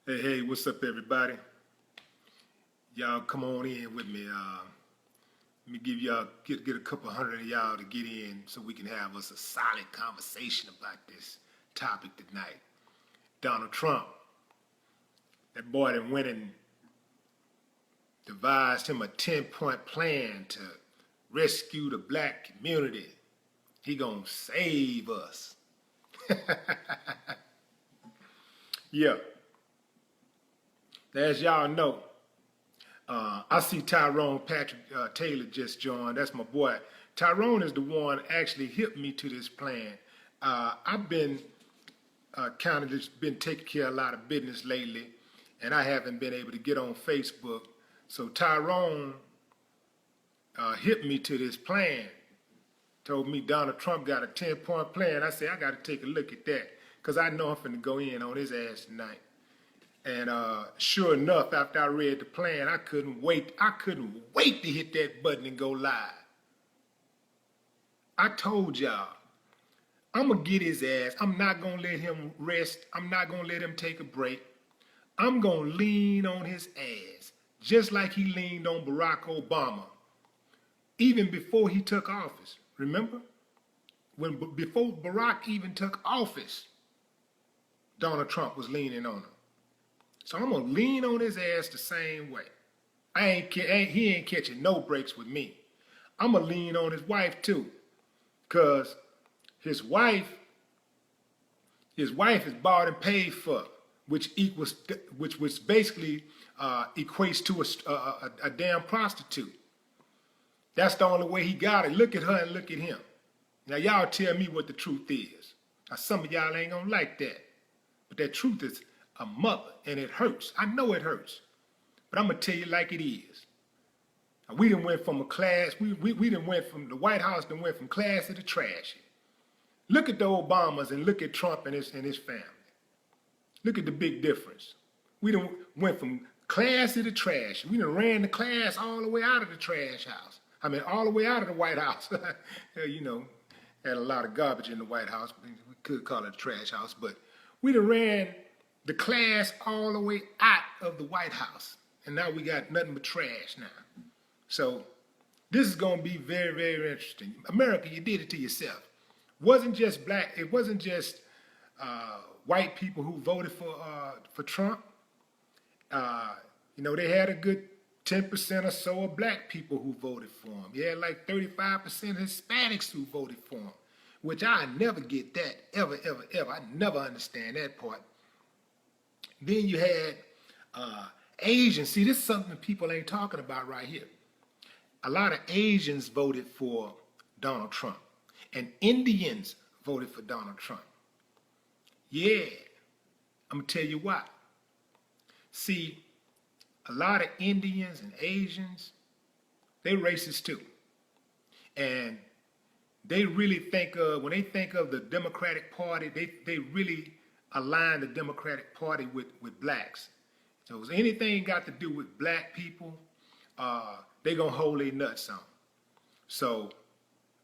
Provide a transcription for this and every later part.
Hey, what's up, everybody? Y'all come on in with me. Let me give y'all, get a couple hundred of y'all to get in so we can have us a solid conversation about this topic tonight. Donald Trump, that boy that went and devised him a 10-point plan to rescue the black community. He gonna save us. Yeah. As y'all know, I see Tyrone Patrick Taylor just joined. That's my boy. Tyrone is the one actually hit me to this plan. I've been kind of just been taking care of a lot of business lately, and I haven't been able to get on Facebook. So Tyrone hit me to this plan. Told me Donald Trump got a 10-point plan. I said, I got to take a look at that because I know I'm finna go in on his ass tonight. And sure enough, after I read the plan, I couldn't wait. I couldn't wait to hit that button and go live. I told y'all, I'm going to get his ass. I'm not going to let him rest. I'm not going to let him take a break. I'm going to lean on his ass, just like he leaned on Barack Obama, even before he took office. Remember? Before Barack even took office, Donald Trump was leaning on him. So I'm gonna lean on his ass the same way. He ain't catching no breaks with me. I'm gonna lean on his wife too, cause his wife is bought and paid for, which basically equates to a damn prostitute. That's the only way he got it. Look at her and look at him. Now y'all tell me what the truth is. Now some of y'all ain't gonna like that, but that truth is a mother, and it hurts. I know it hurts, but I'm gonna tell you like it is. Now, we done went from a class. We done went from the White House. Done went from class to the trash. Look at the Obamas and look at Trump and his family. Look at the big difference. We done went from class to the trash. We done ran the class all the way out of the trash house. I mean, all the way out of the White House. You know, had a lot of garbage in the White House. We could call it a trash house, but we done ran the class all the way out of the White House. And now we got nothing but trash now. So this is going to be very, very interesting. America, you did it to yourself. It wasn't just white people who voted for Trump. You know, they had a good 10% or so of black people who voted for him. You had like 35% Hispanics who voted for him, which I never get that, ever, ever, ever. I never understand that part. Then you had Asians. See, this is something people ain't talking about right here. A lot of Asians voted for Donald Trump, and Indians voted for Donald Trump. Yeah, I'm going to tell you why. See, a lot of Indians and Asians, they racist too. And they really think of, when they think of the Democratic Party, they really align the Democratic Party with blacks. So if anything got to do with black people, they gonna hold their nuts on. So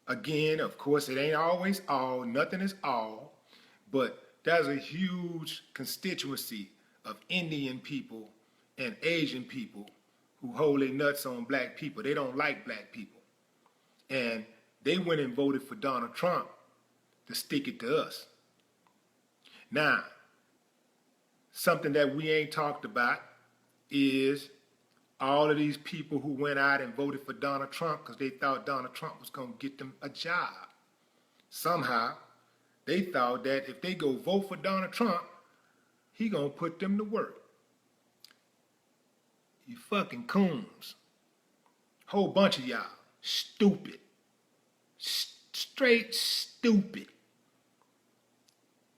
again, of course, it ain't always all, nothing is all, but there's a huge constituency of Indian people and Asian people who hold their nuts on black people. They don't like black people. And they went and voted for Donald Trump to stick it to us. Now, something that we ain't talked about is all of these people who went out and voted for Donald Trump because they thought Donald Trump was going to get them a job. Somehow, they thought that if they go vote for Donald Trump, he going to put them to work. You fucking coons. Whole bunch of y'all. Stupid. Straight stupid.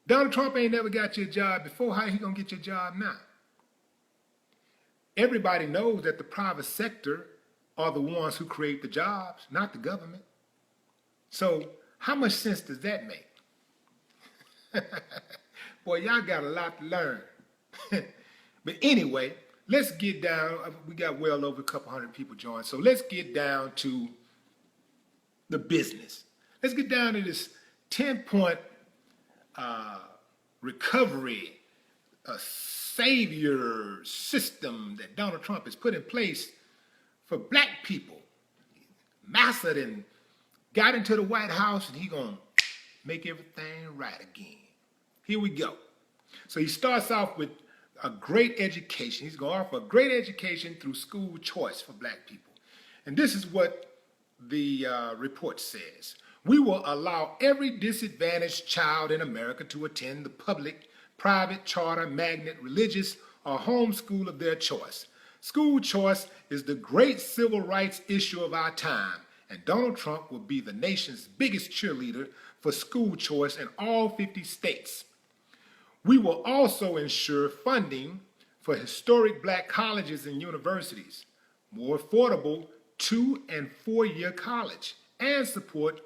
Donald Trump ain't never got you a job before. How he gonna get your job now? Everybody knows that the private sector are the ones who create the jobs, not the government. So how much sense does that make? Boy, y'all got a lot to learn. But anyway, let's get down. We got well over a couple hundred people joined. So let's get down to the business. Let's get down to this 10-point recovery a savior system that Donald Trump has put in place for black people. Mastered and got into the White House, and he gonna make everything right again. Here we go. So he starts off with a great education. He's gonna offer a great education through school choice for black people. And this is what the report says. We will allow every disadvantaged child in America to attend the public, private, charter, magnet, religious, or home school of their choice. School choice is the great civil rights issue of our time, and Donald Trump will be the nation's biggest cheerleader for school choice in all 50 states. We will also ensure funding for historic black colleges and universities, more affordable 2- and 4-year college, and support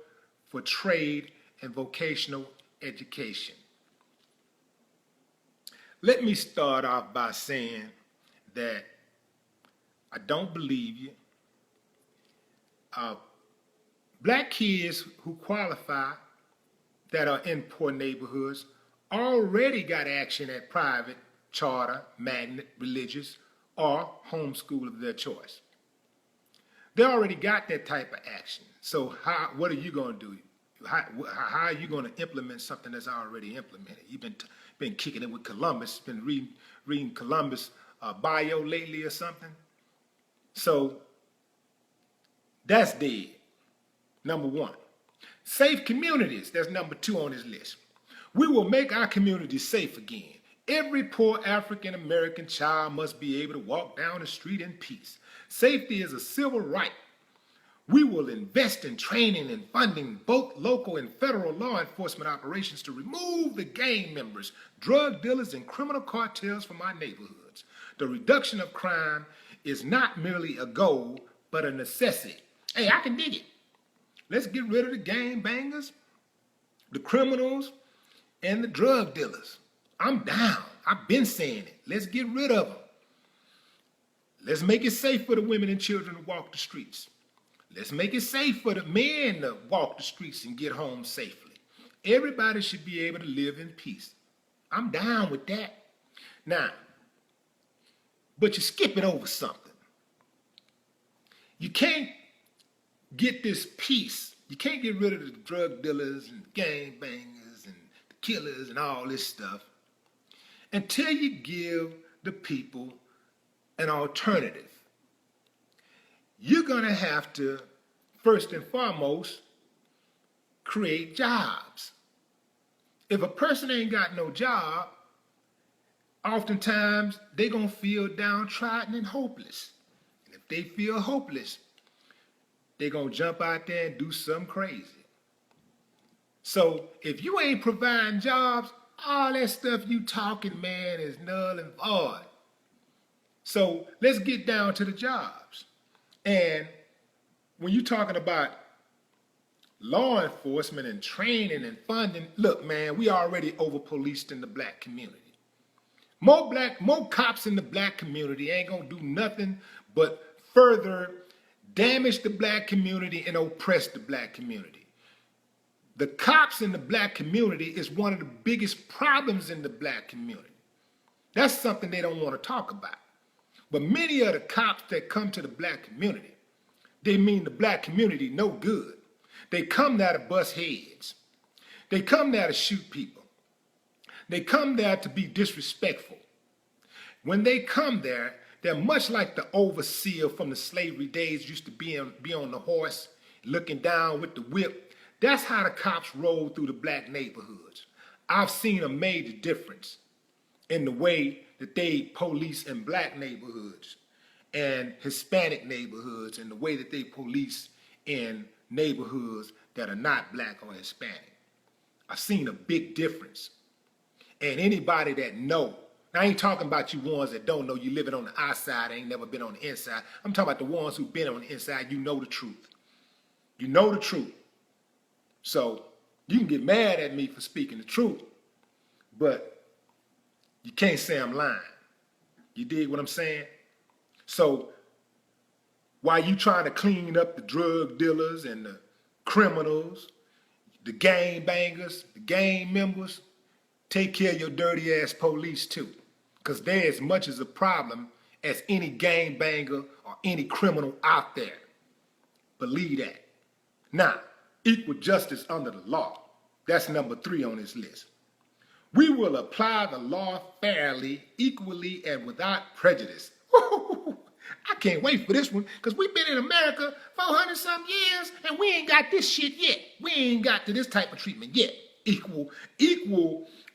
for trade and vocational education. Let me start off by saying that I don't believe you. Black kids who qualify that are in poor neighborhoods already got action at private, charter, magnet, religious, or homeschool of their choice. They already got that type of action. So what are you going to do? How are you going to implement something that's already implemented? You've been kicking it with Columbus, been reading Columbus bio lately or something. So that's dead. Number one. Safe communities, that's number 2 on his list. We will make our communities safe again. Every poor African American child must be able to walk down the street in peace. Safety is a civil right. We will invest in training and funding both local and federal law enforcement operations to remove the gang members, drug dealers, and criminal cartels from our neighborhoods. The reduction of crime is not merely a goal, but a necessity. Hey, I can dig it. Let's get rid of the gang bangers, the criminals, and the drug dealers. I'm down. I've been saying it. Let's get rid of them. Let's make it safe for the women and children to walk the streets. Let's make it safe for the men to walk the streets and get home safely. Everybody should be able to live in peace. I'm down with that. Now, but you're skipping over something. You can't get this peace. You can't get rid of the drug dealers and gang bangers and the killers and all this stuff until you give the people an alternative. You're going to have to, first and foremost, create jobs. If a person ain't got no job, oftentimes they're going to feel downtrodden and hopeless. And if they feel hopeless, they're going to jump out there and do something crazy. So if you ain't providing jobs, all that stuff you talking, man, is null and void. So let's get down to the jobs. And when you're talking about law enforcement and training and funding, look, man, we already over-policed in the black community. More cops in the black community ain't gonna do nothing but further damage the black community and oppress the black community. The cops in the black community is one of the biggest problems in the black community. That's something they don't want to talk about. But many of the cops that come to the black community, they mean the black community no good. They come there to bust heads. They come there to shoot people. They come there to be disrespectful. When they come there, they're much like the overseer from the slavery days used to be on the horse, looking down with the whip. That's how the cops roll through the black neighborhoods. I've seen a major difference in the way that they police in black neighborhoods and Hispanic neighborhoods and the way that they police in neighborhoods that are not black or Hispanic. I've seen a big difference. And anybody that know, I ain't talking about you ones that don't know, you living on the outside, ain't never been on the inside. I'm talking about the ones who've been on the inside, you know the truth. You know the truth. So you can get mad at me for speaking the truth, but you can't say I'm lying. You dig what I'm saying? So while you trying to clean up the drug dealers and the criminals, the gang bangers, the gang members, take care of your dirty ass police too. because they're as much as a problem as any gangbanger or any criminal out there. Believe that. Now, equal justice under the law. That's number 3 on this list. We will apply the law fairly, equally, and without prejudice. I can't wait for this one, because we've been in America 400-some years, and we ain't got this shit yet. We ain't got to this type of treatment yet. Equal,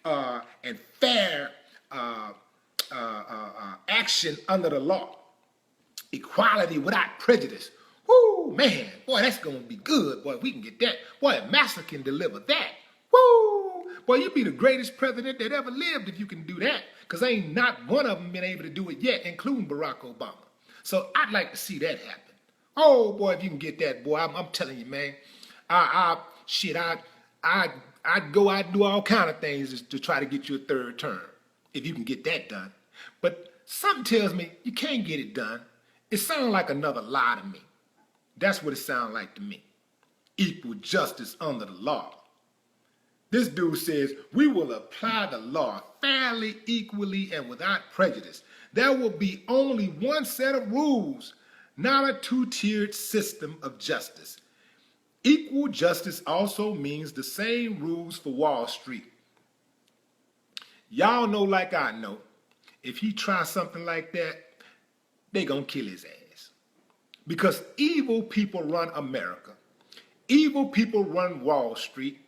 and fair action under the law. Equality without prejudice. Woo, man, boy, that's going to be good. Boy, we can get that. Boy, Massa can deliver that. Woo! Boy, you be the greatest president that ever lived if you can do that, because ain't not one of them been able to do it yet, including Barack Obama. So I'd like to see that happen. Oh, boy, if you can get that, boy, I'm telling you, man. I'd go out and do all kind of things to try to get you a 3rd term, if you can get that done. But something tells me you can't get it done. It sounds like another lie to me. That's what it sounds like to me. Equal justice under the law. This dude says, we will apply the law fairly, equally, and without prejudice. There will be only one set of rules, not a 2-tiered system of justice. Equal justice also means the same rules for Wall Street. Y'all know like I know, if he tries something like that, they gonna kill his ass. Because evil people run America. Evil people run Wall Street.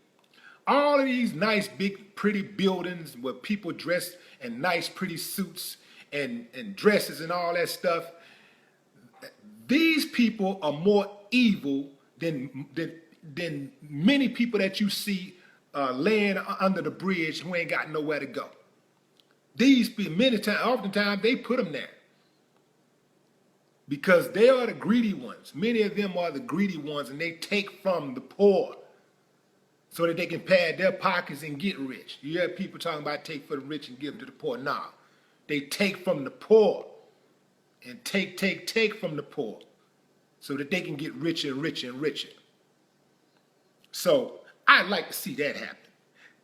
All of these nice, big, pretty buildings where people dress in nice, pretty suits and dresses and all that stuff, these people are more evil than many people that you see laying under the bridge who ain't got nowhere to go. These people, oftentimes, they put them there because they are the greedy ones. Many of them are the greedy ones, and they take from the poor so that they can pad their pockets and get rich. You hear people talking about take for the rich and give to the poor. Nah, they take from the poor and take from the poor so that they can get richer and richer and richer. So I'd like to see that happen.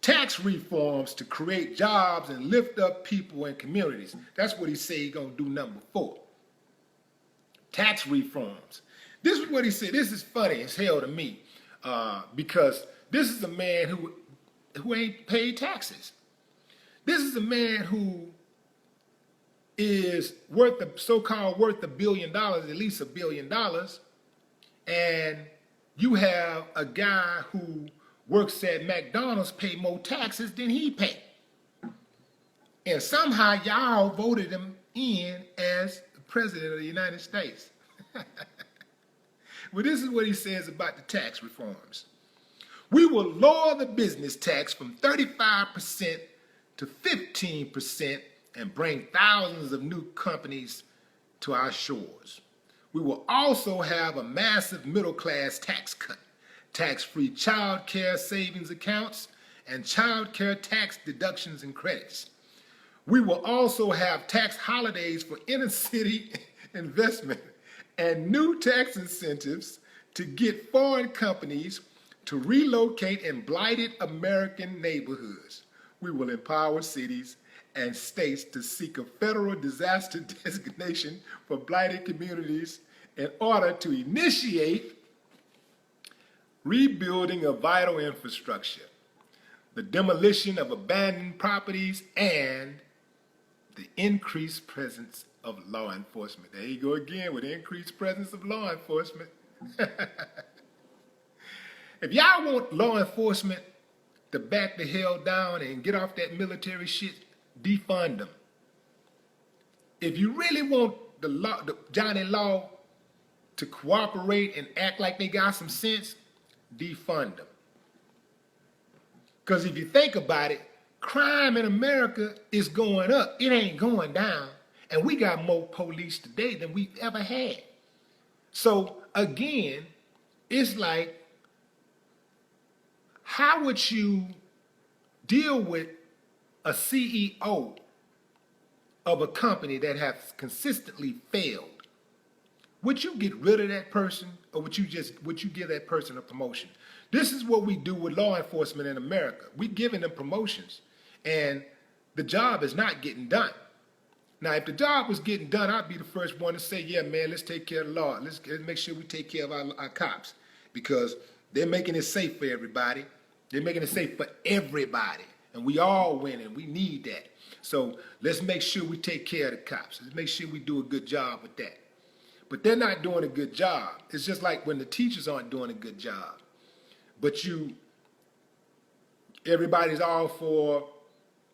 Tax reforms to create jobs and lift up people and communities. That's what he said he's going to do, number 4. Tax reforms. This is what he said. This is funny as hell to me because this is a man who ain't paid taxes. This is a man who is so-called worth $1 billion, at least $1 billion, and you have a guy who works at McDonald's pay more taxes than he pay. And somehow y'all voted him in as the president of the United States. Well, this is what he says about the tax reforms. We will lower the business tax from 35% to 15% and bring thousands of new companies to our shores. We will also have a massive middle-class tax cut, tax-free child care savings accounts, and child care tax deductions and credits. We will also have tax holidays for inner-city investment and new tax incentives to get foreign companies to relocate in blighted American neighborhoods. We will empower cities and states to seek a federal disaster designation for blighted communities in order to initiate rebuilding of vital infrastructure, the demolition of abandoned properties, and the increased presence of law enforcement. There you go again with the increased presence of law enforcement. If y'all want law enforcement to back the hell down and get off that military shit, defund them. If you really want the Johnny Law to cooperate and act like they got some sense, defund them. Because if you think about it, crime in America is going up. It ain't going down. And we got more police today than we've ever had. So again, it's like, how would you deal with a CEO of a company that has consistently failed? Would you get rid of that person, or would you give that person a promotion? This is what we do with law enforcement in America. We're giving them promotions, and the job is not getting done. Now, if the job was getting done, I'd be the first one to say, yeah, man, let's take care of the law. Let's make sure we take care of our cops because they're making it safe for everybody. They're making it safe for everybody. And we all winning. We need that. So let's make sure we take care of the cops. Let's make sure we do a good job with that. But they're not doing a good job. It's just like when the teachers aren't doing a good job. But everybody's all for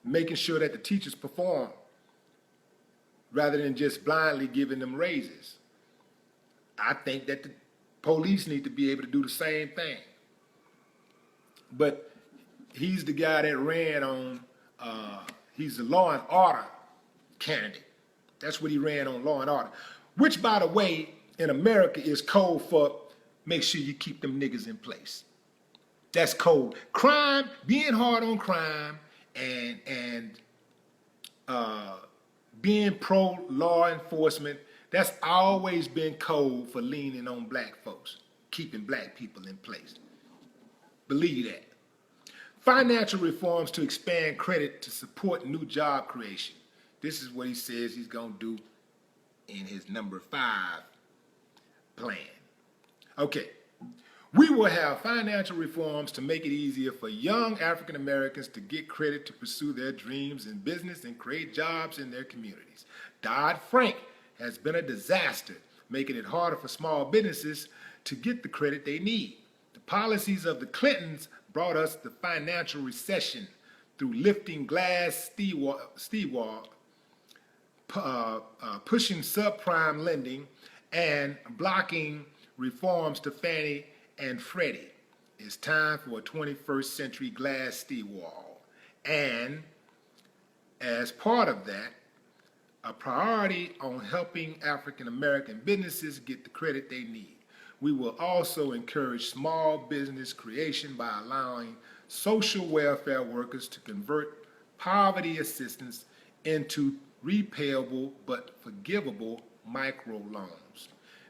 making sure that the teachers perform rather than just blindly giving them raises. I think that the police need to be able to do the same thing. But he's the guy that ran on, he's the law and order candidate. That's what he ran on, law and order. Which, by the way, in America is code for make sure you keep them niggas in place. That's code. Crime, being hard on crime and being pro-law enforcement, that's always been code for leaning on black folks, keeping black people in place. Believe that. Financial reforms to expand credit to support new job creation. This is what he says he's going to do in his number 5 plan. Okay. We will have financial reforms to make it easier for young African Americans to get credit to pursue their dreams in business and create jobs in their communities. Dodd-Frank has been a disaster, making it harder for small businesses to get the credit they need. The policies of the Clintons brought us the financial recession through lifting glass seawall, pushing subprime lending, and blocking reforms to Fannie and Freddie. It's time for a 21st century glass seawall. And as part of that, a priority on helping African American businesses get the credit they need. We will also encourage small business creation by allowing social welfare workers to convert poverty assistance into repayable but forgivable microloans.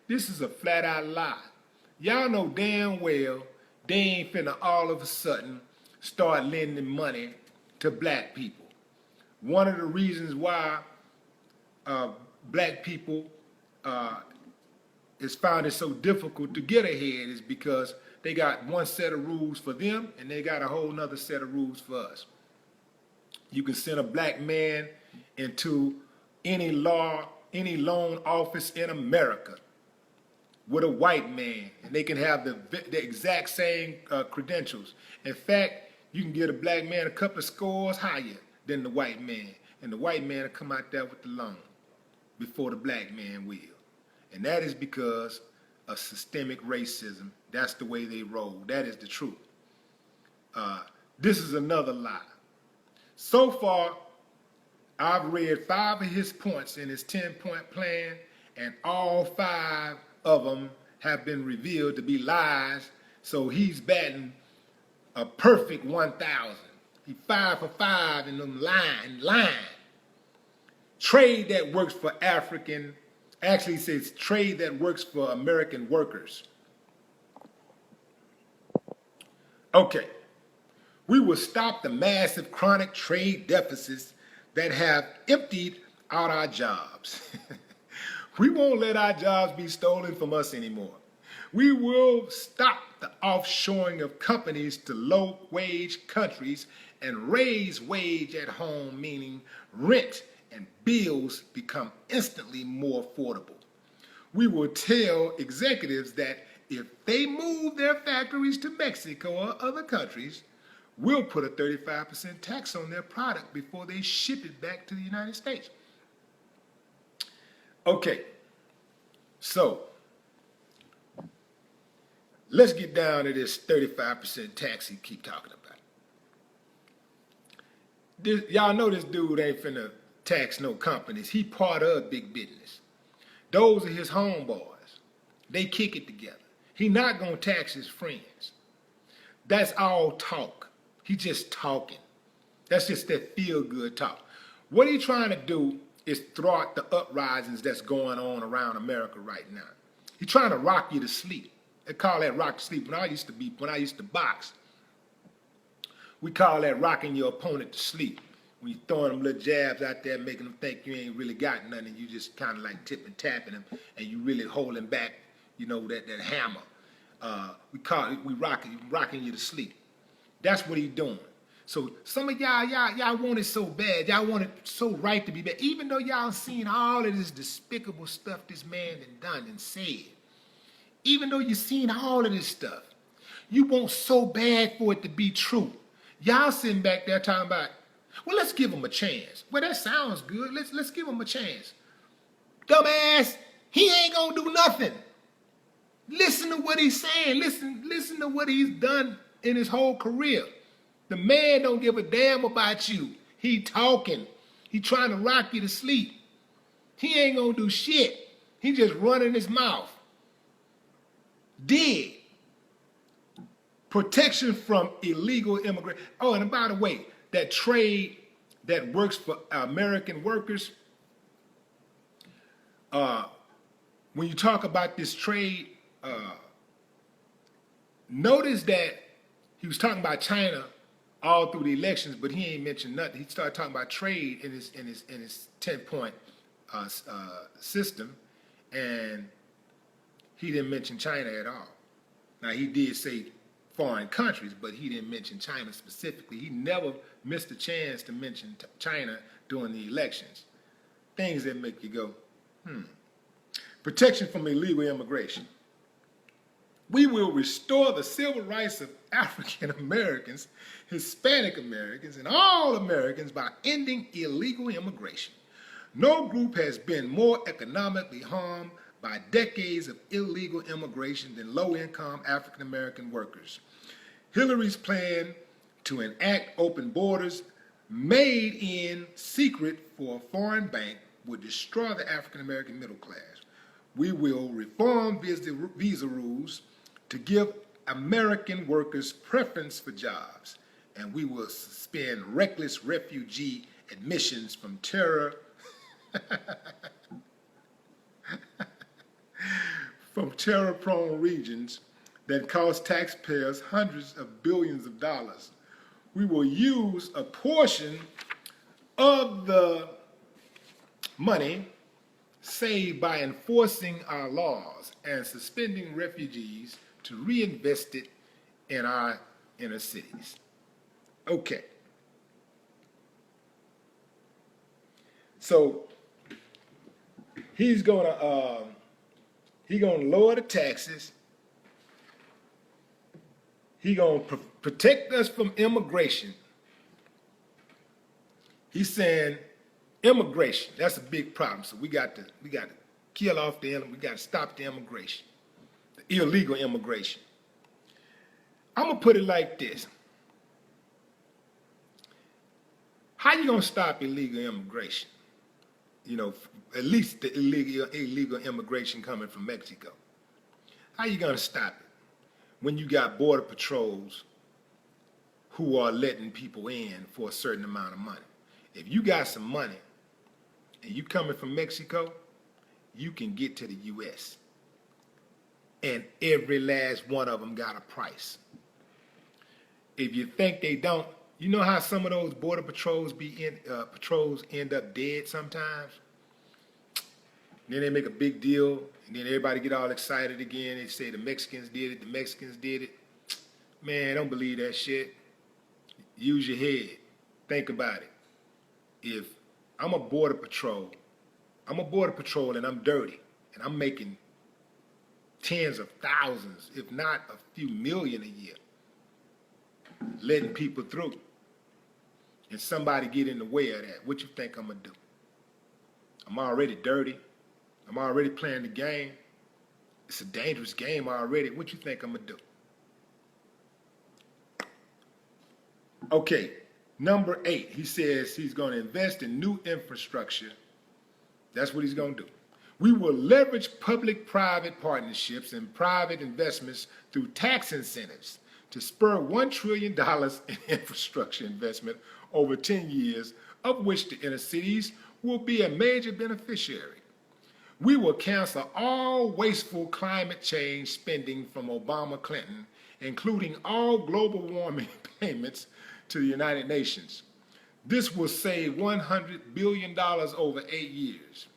This is a flat out lie. Y'all know damn well they ain't finna all of a sudden start lending money to black people. One of the reasons why black people is found it so difficult to get ahead is because they got one set of rules for them and they got a whole nother set of rules for us. You can send a black man into any loan office in America with a white man, and they can have the exact same credentials. In fact, you can get a black man a couple of scores higher than the white man, and the white man will come out there with the loan before the black man will. And that is because of systemic racism. That's the way they roll. That is the truth. This is another lie. So far, I've read 5 of his points in his 10-point plan, and all 5 of them have been revealed to be lies. So he's batting a perfect 1,000. He's 5 for 5 in them line. Trade that works for actually says trade that works for American workers. Okay. We will stop the massive chronic trade deficits that have emptied out our jobs. We won't let our jobs be stolen from us anymore. We will stop the offshoring of companies to low-wage countries and raise wage at home, meaning rent and bills become instantly more affordable. We will tell executives that if they move their factories to Mexico or other countries, we'll put a 35% tax on their product before they ship it back to the United States. Okay, so let's get down to this 35% tax he keep talking about. Y'all know this dude ain't finna tax no companies. He part of big business. Those are his homeboys. They kick it together. He not gonna tax his friends. That's all talk. He just talking. That's just that feel-good talk. What he trying to do is thwart the uprisings that's going on around America right now. He's trying to rock you to sleep. They call that rock to sleep. When I used to box, we call that rocking your opponent to sleep. when you throwing them little jabs out there, making them think you ain't really got nothing, you just kind of like tipping tapping them, and you really holding back, that hammer. We rocking you to sleep. That's what he's doing. So some of y'all want it so bad. Y'all want it so right to be bad. Even though y'all seen all of this despicable stuff this man done and said. Even though you seen all of this stuff, you want so bad for it to be true. Y'all sitting back there talking about, well, let's give him a chance. Well, that sounds good. Let's give him a chance. Dumbass, he ain't gonna do nothing. Listen to what he's saying. Listen to what he's done in his whole career. The man don't give a damn about you. He talking. He trying to rock you to sleep. He ain't gonna do shit. He just running his mouth. Dead. Protection from illegal immigration. Oh, and by the way, that trade that works for American workers, when you talk about this trade, notice that he was talking about China all through the elections, but he ain't mentioned nothing. He started talking about trade in his 10-point system, and he didn't mention China at all. Now he did say foreign countries, but he didn't mention China specifically. He never missed a chance to mention China during the elections. Things that make you go, Protection from illegal immigration. We will restore the civil rights of African Americans, Hispanic Americans, and all Americans by ending illegal immigration. No group has been more economically harmed by decades of illegal immigration than low-income African American workers. Hillary's plan to enact open borders, made in secret for a foreign bank, would destroy the African American middle class. We will reform visa rules to give American workers preference for jobs, and we will suspend reckless refugee admissions from terror-prone regions that cost taxpayers hundreds of billions of dollars. We will use a portion of the money saved by enforcing our laws and suspending refugees to reinvest it in our inner cities. Okay. So he's gonna lower the taxes. He's gonna protect us from immigration. He's saying immigration, that's a big problem. So we got to kill off we got to stop the immigration, the illegal immigration. I'm gonna put it like this. How you gonna stop illegal immigration? At least the illegal immigration coming from Mexico. How you gonna stop it when you got border patrols who are letting people in for a certain amount of money? If you got some money and you coming from Mexico, you can get to the U.S. and every last one of them got a price. If you think they don't, you know how some of those border patrols end up dead sometimes? Then they make a big deal, and then everybody get all excited again. They say the Mexicans did it, the Mexicans did it. Man, don't believe that shit. Use your head. Think about it. If I'm a border patrol and I'm dirty, and I'm making tens of thousands, if not a few million a year, letting people through, and somebody get in the way of that, what you think I'm gonna do? I'm already dirty. I'm already playing the game. It's a dangerous game already. What you think I'm gonna do? Okay, number 8, he says he's gonna invest in new infrastructure. That's what he's gonna do. We will leverage public-private partnerships and private investments through tax incentives to spur $1 trillion in infrastructure investment over 10 years, of which the inner cities will be a major beneficiary. We will cancel all wasteful climate change spending from Obama-Clinton, including all global warming payments to the United Nations. This will save $100 billion over 8 years.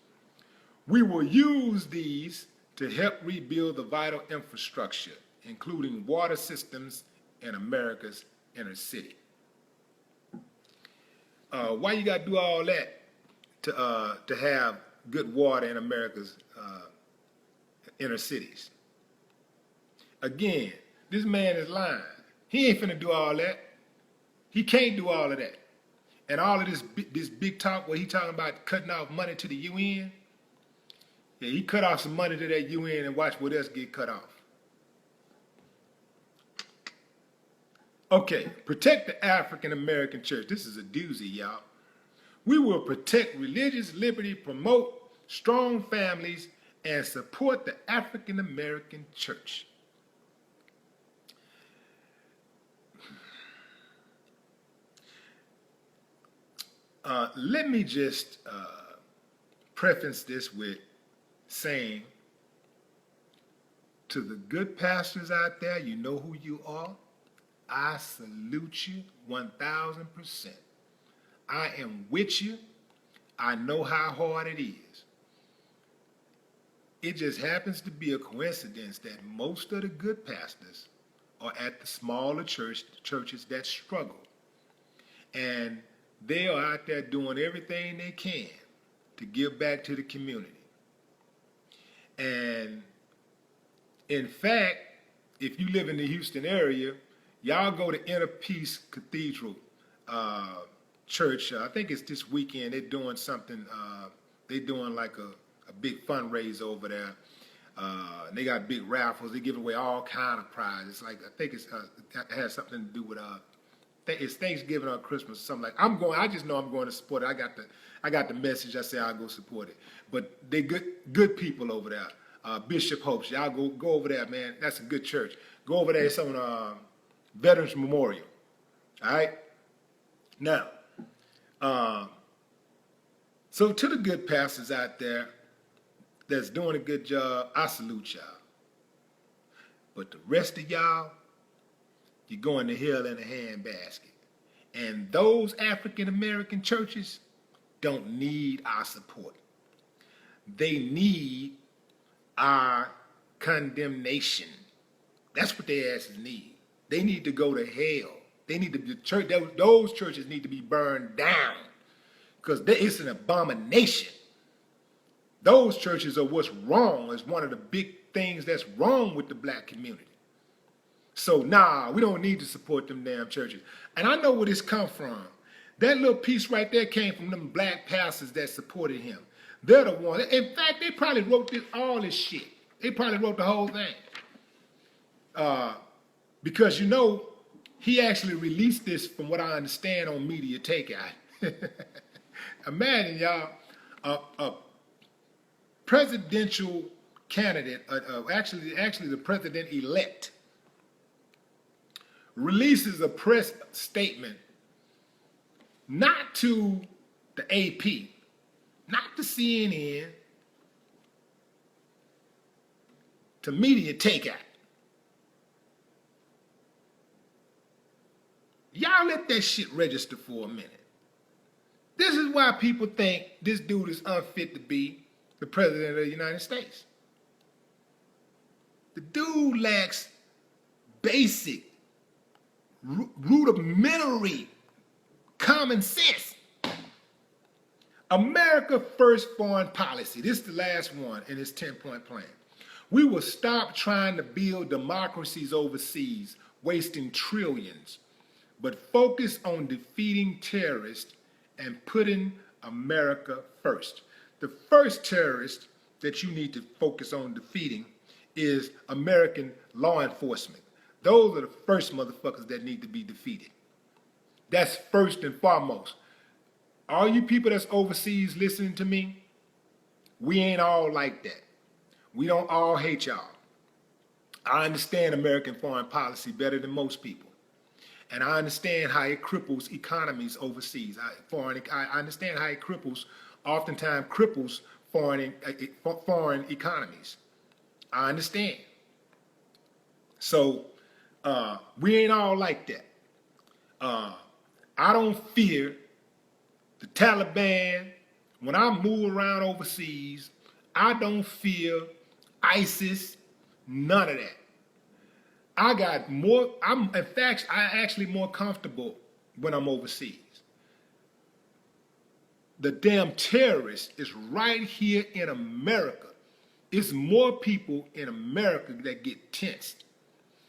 We will use these to help rebuild the vital infrastructure, including water systems in America's inner city. Why you got to do all that to have good water in America's inner cities? Again, this man is lying. He ain't finna do all that. He can't do all of that. And all of this big talk where he talking about cutting off money to the UN, yeah, he cut off some money to that UN and watch what else get cut off. Okay, protect the African American church. This is a doozy, y'all. We will protect religious liberty, promote strong families, and support the African American church. Let me just preface this with saying to the good pastors out there, you know who you are. I salute you 1,000%. I am with you. I know how hard it is. It just happens to be a coincidence that most of the good pastors are at the smaller churches that struggle. And they are out there doing everything they can to give back to the community. And in fact, if you live in the Houston area, y'all go to Inner Peace Cathedral Church. I think it's this weekend. They're doing something. They're doing like a big fundraiser over there. And they got big raffles. They give away all kind of prizes. Like I think it has something to do with it's Thanksgiving or Christmas or something like. I just know I'm going to support it. I got the message. I say I'll go support it. But they good people over there. Bishop Hopes, y'all go over there, man. That's a good church. Go over there. It's on Veterans Memorial. All right. Now, so to the good pastors out there that's doing a good job, I salute y'all. But the rest of y'all, you're going to hell in a handbasket. And those African American churches don't need our support. They need our condemnation. That's what their asses need. They need to go to hell. They need to be those churches need to be burned down because it's an abomination. Those churches are what's wrong. Is one of the big things that's wrong with the black community. So we don't need to support them damn churches. And I know where this come from. That little piece right there came from them black pastors that supported him. They're the ones. In fact, they probably wrote all this shit. They probably wrote the whole thing. Because he actually released this, from what I understand, on Media Takeout. Imagine, y'all, a presidential candidate, actually the president-elect, releases a press statement, not to the AP, not to CNN, to Media Takeout. Y'all let that shit register for a minute. This is why people think this dude is unfit to be the president of the United States. The dude lacks basic, rudimentary common sense. America First foreign policy. This is the last one in his 10-point plan. We will stop trying to build democracies overseas, wasting trillions, but focus on defeating terrorists and putting America first. The first terrorist that you need to focus on defeating is American law enforcement. Those are the first motherfuckers that need to be defeated. That's first and foremost. All you people that's overseas listening to me, we ain't all like that. We don't all hate y'all. I understand American foreign policy better than most people. And I understand how it cripples economies overseas. I understand how it oftentimes cripples foreign economies. I understand. So we ain't all like that. I don't fear the Taliban, when I move around overseas, I don't fear ISIS, none of that. In fact, I actually more comfortable when I'm overseas. The damn terrorist is right here in America. It's more people in America that get tensed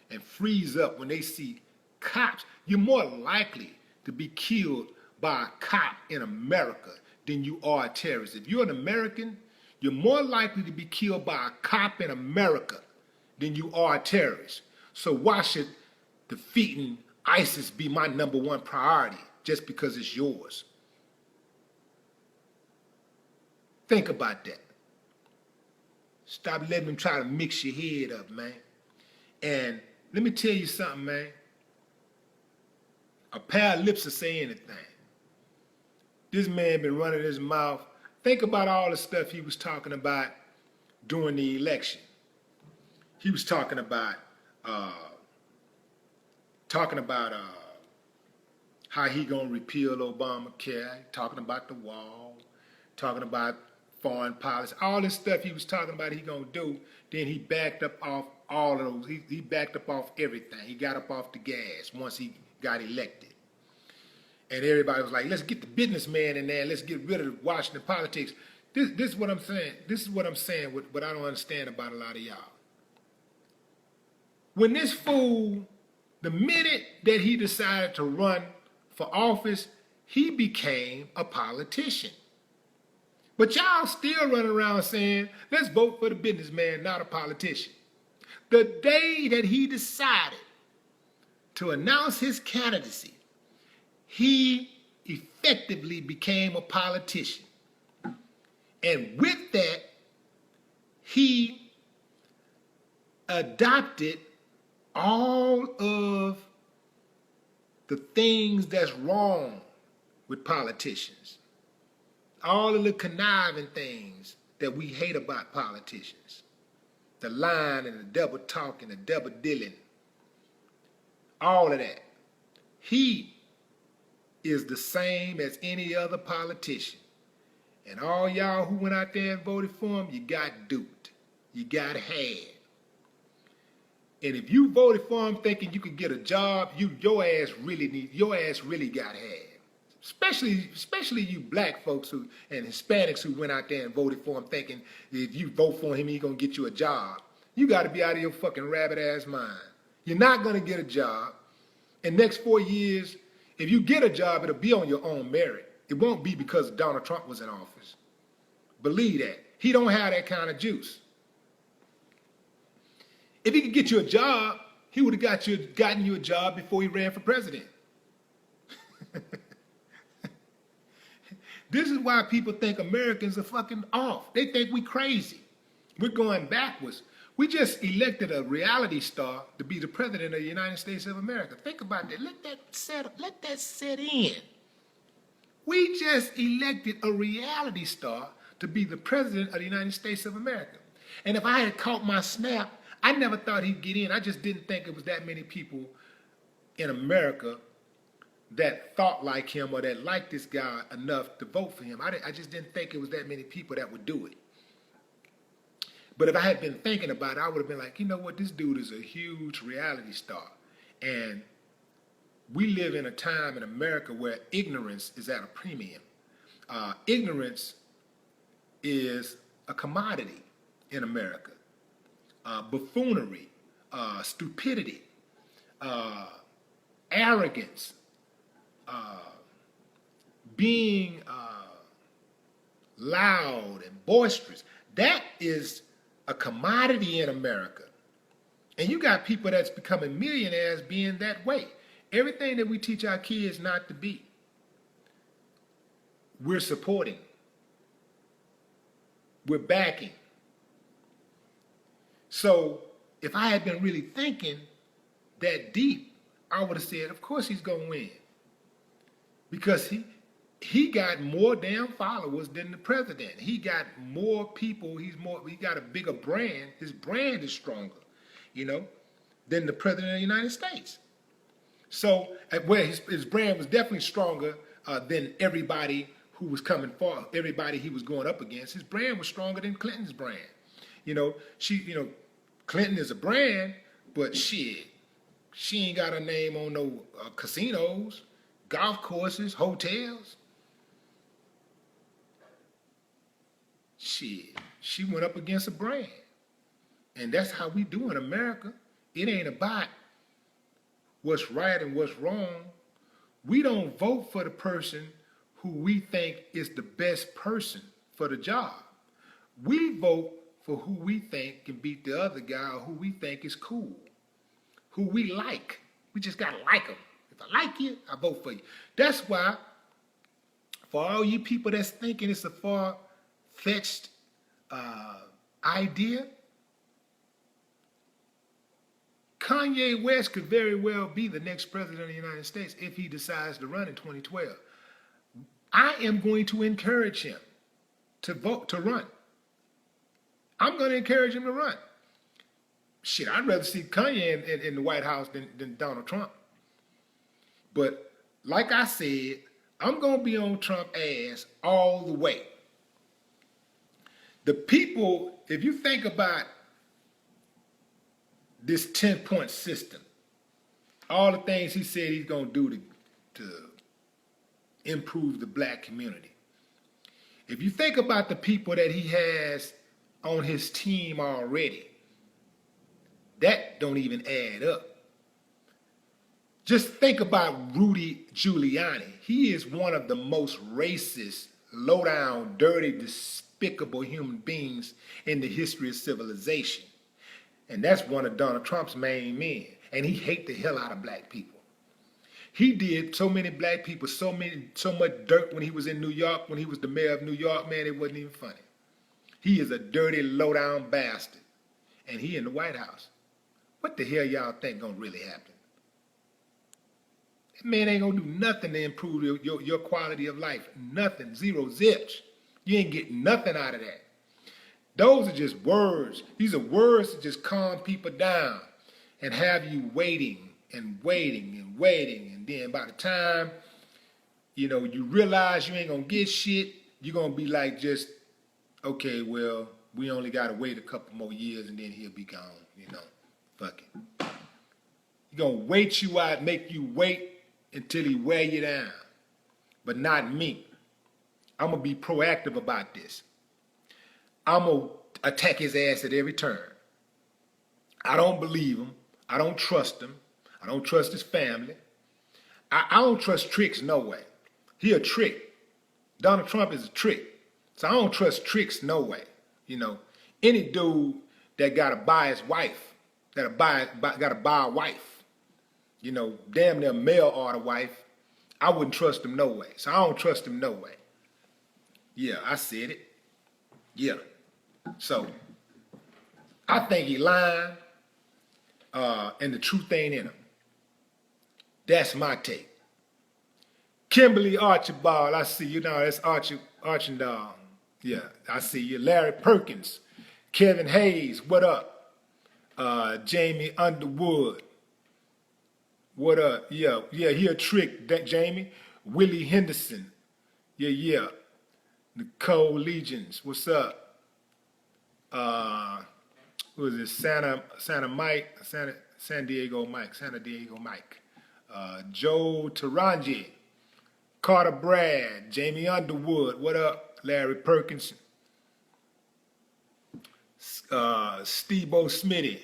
and freeze up when they see cops. You're more likely to be killed by a cop in America than you are a terrorist. If you're an American, you're more likely to be killed by a cop in America than you are a terrorist. So why should defeating ISIS be my #1 priority just because it's yours? Think about that. Stop letting them try to mix your head up, man. And let me tell you something, man. A pair of lips will say anything. This man been running his mouth. Think about all the stuff he was talking about during the election. He was talking about how he gonna repeal Obamacare, talking about the wall, talking about foreign policy, all this stuff he was talking about he gonna do. Then he backed up off all of those. He backed up off everything. He got up off the gas once he got elected. And everybody was like, let's get the businessman in there. Let's get rid of Washington politics. This is what I'm saying. This is what I'm saying, what I don't understand about a lot of y'all. When this fool, the minute that he decided to run for office, he became a politician. But y'all still running around saying, let's vote for the businessman, not a politician. The day that he decided to announce his candidacy, he effectively became a politician. And with that, he adopted all of the things that's wrong with politicians. All of the conniving things that we hate about politicians. The lying and the double talking, the double dealing. All of that. He is the same as any other politician. And all y'all who went out there and voted for him, you got duped. You got had. And if you voted for him thinking you could get a job, your ass really got had. Especially you black folks and Hispanics who went out there and voted for him thinking if you vote for him, he's going to get you a job. You got to be out of your fucking rabbit ass mind. You're not going to get a job. In the next 4 years, if you get a job, it'll be on your own merit. It won't be because Donald Trump was in office. Believe that. He don't have that kind of juice. If he could get you a job, he would have gotten you a job before he ran for president. This is why people think Americans are fucking off. They think we crazy. We're going backwards. We just elected a reality star to be the president of the United States of America. Think about that. Let that set in. We just elected a reality star to be the president of the United States of America. And if I had caught my snap, I never thought he'd get in. I just didn't think it was that many people in America that thought like him or that liked this guy enough to vote for him. I just didn't think it was that many people that would do it. But if I had been thinking about it, I would have been like, you know what, this dude is a huge reality star. And we live in a time in America where ignorance is at a premium. Ignorance is a commodity in America. Buffoonery, stupidity, arrogance, being loud and boisterous. That is a commodity in America. And you got people that's becoming millionaires being that way. Everything that we teach our kids not to be, we're supporting. We're backing. So if I had been really thinking that deep, I would have said, of course he's going to win. Because he got more damn followers than the president. He got more people. He got a bigger brand. His brand is stronger, than the president of the United States. So, his brand was definitely stronger than everybody who was coming for, everybody he was going up against, his brand was stronger than Clinton's brand. You know, Clinton is a brand, but shit, she ain't got her name on no casinos, golf courses, hotels. Shit, she went up against a brand. And that's how we do in America. It ain't about what's right and what's wrong. We don't vote for the person who we think is the best person for the job. We vote for who we think can beat the other guy or who we think is cool, who we like. We just gotta like them. If I like you, I vote for you. That's why, for all you people that's thinking it's a far-fetched idea, Kanye West could very well be the next president of the United States if he decides to run in 2012. I am going to encourage him to run. I'm going to encourage him to run. Shit, I'd rather see Kanye in the White House than Donald Trump. But like I said, I'm going to be on Trump's ass all the way. The people, if you think about this 10-point system, all the things he said he's going to do to improve the black community. If you think about the people that he has on his team already, that don't even add up. Just think about Rudy Giuliani. He is one of the most racist, low-down, dirty, despicable human beings in the history of civilization. And that's one of Donald Trump's main men. And he hates the hell out of black people. He did so many black people so much dirt when he was in New York, when he was the mayor of New York, man, it wasn't even funny. He is a dirty, low-down bastard. And he in the White House. What the hell y'all think gonna really happen? That man ain't gonna do nothing to improve your quality of life. Nothing. Zero zips. You ain't getting nothing out of that. Those are just words. These are words to just calm people down and have you waiting and waiting and waiting. And then by the time, you realize you ain't going to get shit, you're going to be like just, okay, well, we only got to wait a couple more years and then he'll be gone, fuck it. He's going to wait you out, make you wait until he wear you down. But not me. I'm going to be proactive about this. I'm going to attack his ass at every turn. I don't believe him. I don't trust him. I don't trust his family. I don't trust tricks no way. He a trick. Donald Trump is a trick. So I don't trust tricks no way. Any dude that got to buy his wife, got to buy a wife, damn near mail order wife, I wouldn't trust him no way. So I don't trust him no way. Yeah, I said it. Yeah. So, I think he lying, and the truth ain't in him. That's my take. Kimberly Archibald, I see you now. That's Archandall. Yeah, I see you. Larry Perkins, Kevin Hayes, what up? Jamie Underwood, what up? Yeah, he a trick, Jamie. Willie Henderson, yeah. Nicole Legions, what's up? Who is this? San Diego Mike. Joe Taranji, Carter Brad, Jamie Underwood, what up? Larry Perkins, Steve-O Smitty,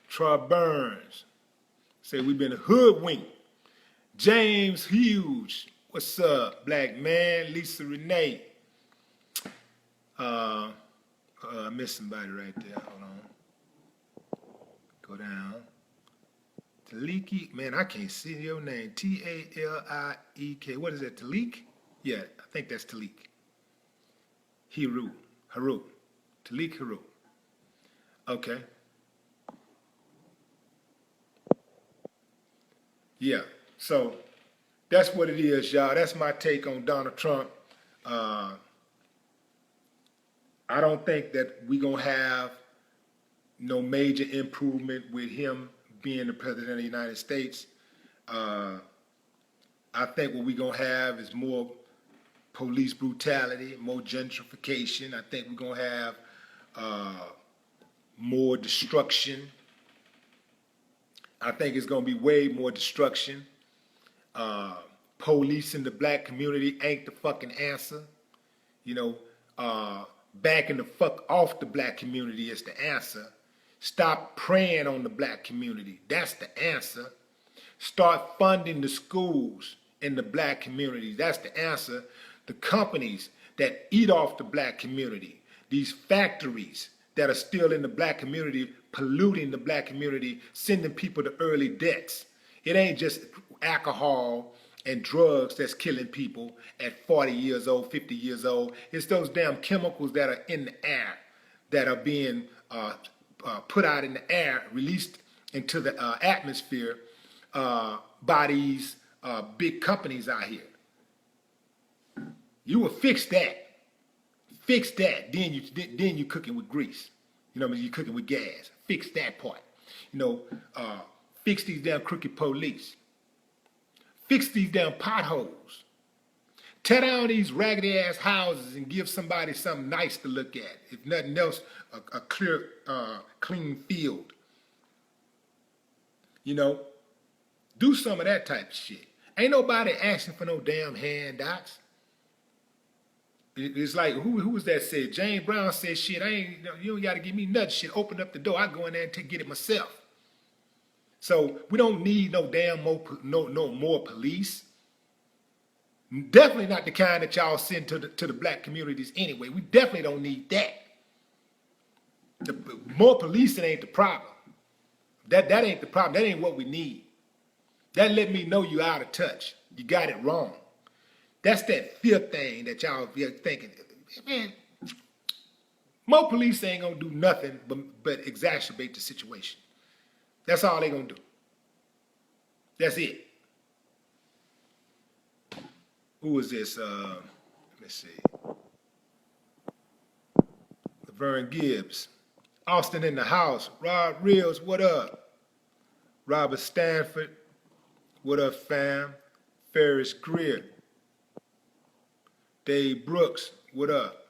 Troy Burns, say we've been hoodwinked. James Hughes, what's up? Black Man, Lisa Renee. I missed somebody right there. Hold on. Go down. Taliki. Man, I can't see your name. T-A-L-I-E-K. What is that, Talik? Yeah, I think that's Talik. Haru. Talik Haru. Okay. Yeah, so that's what it is, y'all. That's my take on Donald Trump. I don't think that we're going to have no major improvement with him being the president of the United States. I think what we're going to have is more police brutality, more gentrification. I think we're going to have more destruction. I think it's going to be way more destruction. Police in the black community ain't the fucking answer. You know, backing the fuck off the black community is the answer. Stop preying on the black community. That's the answer. Start funding the schools in the black community. That's the answer. The companies that eat off the black community, these factories that are still in the black community, polluting the black community, sending people to early deaths. It ain't just alcohol and drugs that's killing people at 40 years old, 50 years old. It's those damn chemicals that are in the air that are being put out in the air, released into the atmosphere by these big companies out here. You will fix that. Fix that. Then you cooking with grease. You know what I mean? You cooking with gas. Fix that part. You know, fix these damn crooked police. Fix these damn potholes. Tear down these raggedy ass houses and give somebody something nice to look at. If nothing else, a clear, clean field. You know, do some of that type of shit. Ain't nobody asking for no damn handouts. It's like, who was that said? James Brown said, shit, you don't got to give me nothing. Shit, open up the door. I go in there and get it myself. So we don't need no damn more police. Definitely not the kind that y'all send to the black communities anyway. We definitely don't need that. More police, it ain't the problem. That ain't the problem. That ain't what we need. That let me know you out of touch. You got it wrong. That's that fear thing that y'all be thinking. Man, more police ain't gonna do nothing but exacerbate the situation. That's all they gonna do. That's it. Who is this? Let me see. Laverne Gibbs. Austin in the house. Rod Reels, what up? Robert Stanford, what up, fam? Ferris Greer. Dave Brooks, what up?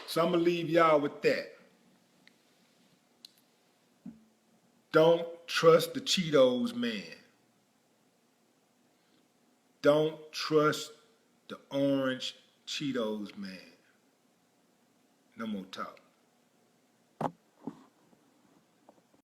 So I'm going to leave y'all with that. Don't trust the Cheetos man. Don't trust the orange Cheetos man. No more talk.